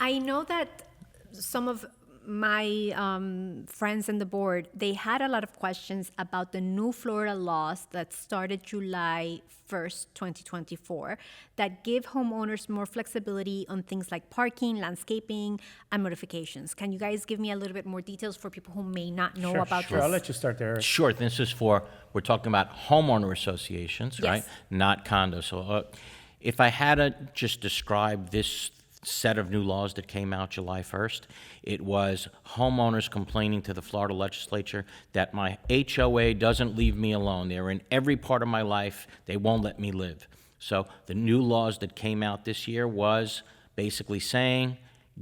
I know that some of my friends in the board, they had a lot of questions about the new Florida laws that started July 1st, 2024, that give homeowners more flexibility on things like parking, landscaping, and modifications. Can you guys give me a little bit more details for people who may not know about Sure, this? I'll let you start there. Sure, this is we're talking about homeowner associations, right? Yes. Not condos. So if I had to just describe this set of new laws that came out July 1st, it was homeowners complaining to the Florida legislature that my HOA doesn't leave me alone. They're in every part of my life. They won't let me live. So the new laws that came out this year was basically saying,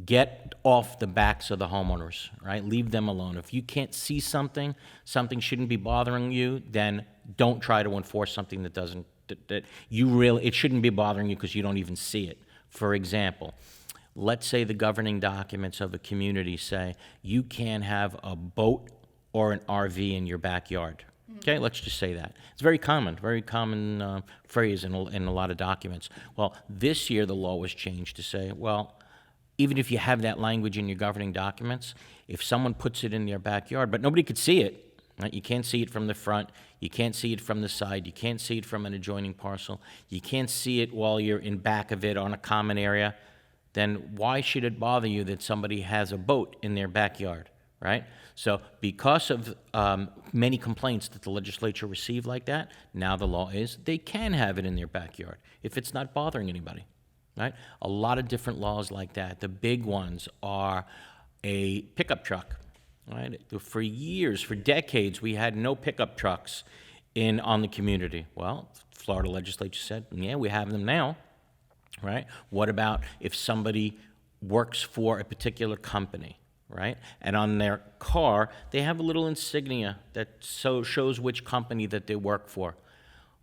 get off the backs of the homeowners, right? Leave them alone. If you can't see something shouldn't be bothering you, then don't try to enforce something that it shouldn't be bothering you because you don't even see it. For example, let's say the governing documents of a community say you can't have a boat or an RV in your backyard. Okay, let's just say that. It's very common phrase in a lot of documents. Well, this year the law was changed to say, well, even if you have that language in your governing documents, if someone puts it in their backyard, but nobody could see it, right? You can't see it from the front, you can't see it from the side, you can't see it from an adjoining parcel, you can't see it while you're in back of it on a common area, then why should it bother you that somebody has a boat in their backyard, right? So because of many complaints that the legislature received like that, now the law is they can have it in their backyard if it's not bothering anybody, right? A lot of different laws like that. The big ones are a pickup truck. Right? For years, for decades, we had no pickup trucks on the community. Well, Florida legislature said, yeah, we have them now, right? What about if somebody works for a particular company, right? And on their car, they have a little insignia that shows which company that they work for.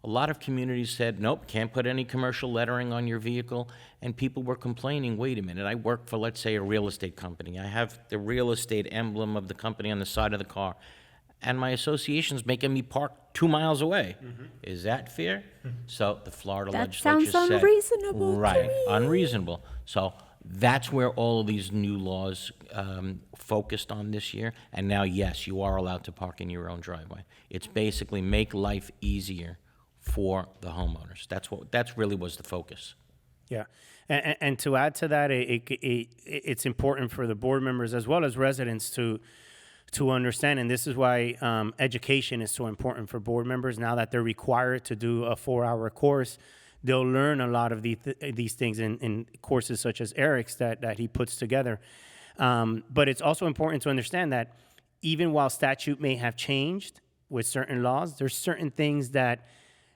A lot of communities said, nope, can't put any commercial lettering on your vehicle, and people were complaining, wait a minute, I work for, let's say, a real estate company. I have the real estate emblem of the company on the side of the car, and my association's making me park 2 miles away. Mm-hmm. Is that fair? Mm-hmm. So the Florida legislature said— That sounds unreasonable. Right, to me. unreasonable. So that's where all of these new laws focused on this year, and now, yes, you are allowed to park in your own driveway. It's basically make life easier for the homeowners. That's really was the focus. Yeah, and to add to that, it's important for the board members as well as residents to understand, and this is why education is so important for board members. Now that they're required to do a 4-hour course, they'll learn a lot of these things in courses such as Eric's that he puts together. But it's also important to understand that even while statute may have changed with certain laws, there's certain things that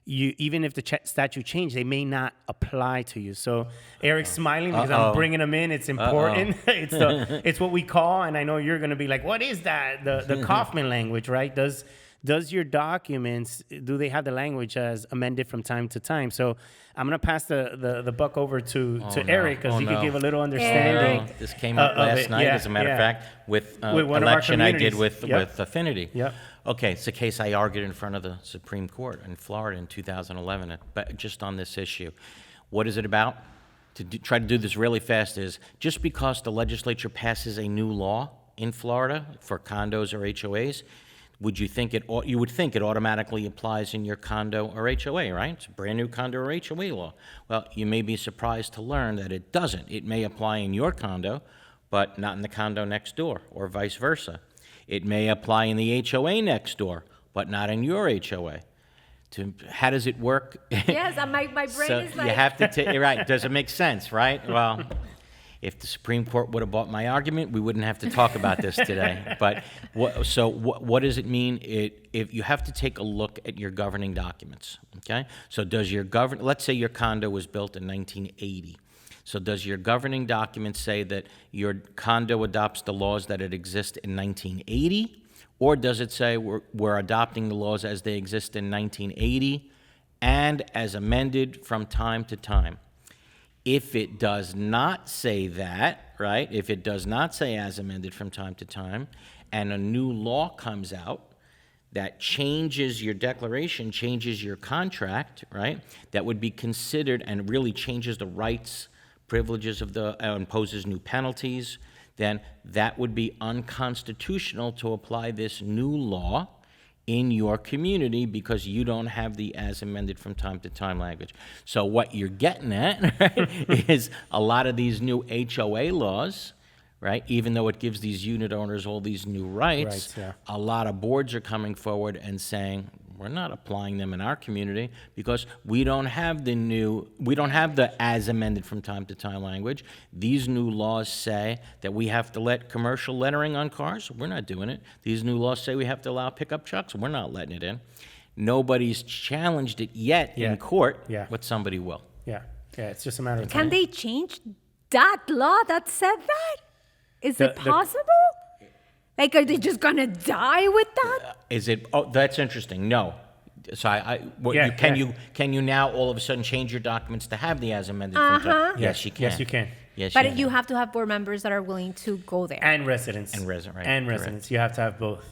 even if the statute changed, they may not apply to you. So Eric's smiling because I'm bringing him in. It's important. It's what we call, and I know you're going to be like, what is that? The Kaufman language, right? Does your documents, do they have the language as amended from time to time? So I'm going to pass the buck over to Eric because he could give a little understanding. This came up last night, as a matter of fact, with one election of our I did communities. with Affinity. Yep. Okay, it's a case I argued in front of the Supreme Court in Florida in 2011, but just on this issue. What is it about? Try to do this really fast is, just because the legislature passes a new law in Florida for condos or HOAs, you would think it automatically applies in your condo or HOA, right? It's a brand new condo or HOA law. Well, you may be surprised to learn that it doesn't. It may apply in your condo, but not in the condo next door, or vice versa. It may apply in the HOA next door, but not in your HOA. How does it work? Yes, my brain is like... You have to right, does it make sense, right? Well, if the Supreme Court would have bought my argument, we wouldn't have to talk about this today. But what does it mean? If you have to take a look at your governing documents, okay? So does let's say your condo was built in 1980. So does your governing document say that your condo adopts the laws that it exist in 1980? Or does it say we're adopting the laws as they exist in 1980 and as amended from time to time? If it does not say that, right, if it does not say as amended from time to time, and a new law comes out that changes your declaration, changes your contract, right, that would be considered and really changes the rights privileges of the, imposes new penalties, then that would be unconstitutional to apply this new law in your community because you don't have the as amended from time to time language. So what you're getting at, right, is a lot of these new HOA laws, right, even though it gives these unit owners all these new rights, a lot of boards are coming forward and saying, we're not applying them in our community because we don't have the as amended from time to time language. These new laws say that we have to let commercial lettering on cars. We're not doing it. These new laws say we have to allow pickup trucks. We're not letting it in. Nobody's challenged it yet in court, but somebody will. Yeah, it's just a matter of time. Can they change that law that said that? Is it possible? Like, are they just gonna die with that? Is it? Oh, that's interesting. No. So can you now all of a sudden change your documents to have the as amended? Yes, you can. Yes, you can. Yes, But you have to have board members that are willing to go there. And residents. And resident, right? And residents. You have to have both.